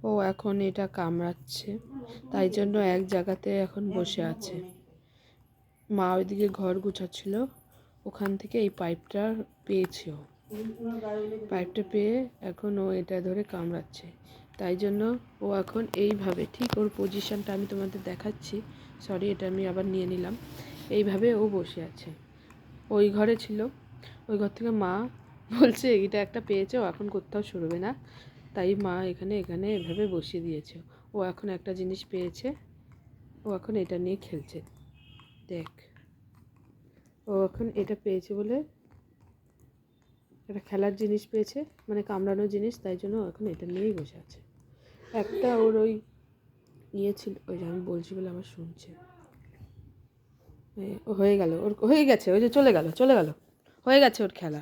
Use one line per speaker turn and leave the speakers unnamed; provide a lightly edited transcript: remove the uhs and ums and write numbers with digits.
ও এখন এটা কামড়াচ্ছে, তাই জন্য এক জায়গাতে এখন বসে আছে। মা ওইদিকে ঘর গুছাচ্ছিল, ওখান থেকে এই পাইপটা পেয়েছে। ও পাইপটা পেয়ে এখন ও এটা ধরে কামড়াচ্ছে, তাই জন্য ও এখন এইভাবে, ঠিক ওর পজিশনটা আমি তোমাদের দেখাচ্ছি, সরি এটা আমি আবার নিয়ে নিলাম, এইভাবে ও বসে আছে। ওই ঘরে ছিল, ওই ঘর থেকে মা বলছে এটা একটা পেয়েছে, ও এখন কোথাও সরবে না, তাই মা এখানে এখানে এভাবে বসিয়ে দিয়েছে। ও এখন একটা জিনিস পেয়েছে, ও এখন এটা নিয়ে খেলছে। দেখ, ও এখন এটা পেয়েছে বলে, একটা খেলার জিনিস পেয়েছে, মানে কামড়ানোর জিনিস, তাই জন্য এখন এটা নিয়েই বসে আছে। একটা ওর ওই ইয়ে ছিল, ওই যে আমি বলছি বলে আমার শুনছে, হয়ে গেল, ওর হয়ে গেছে, ওই যে চলে গেল হয়ে গেছে ওর খেলা।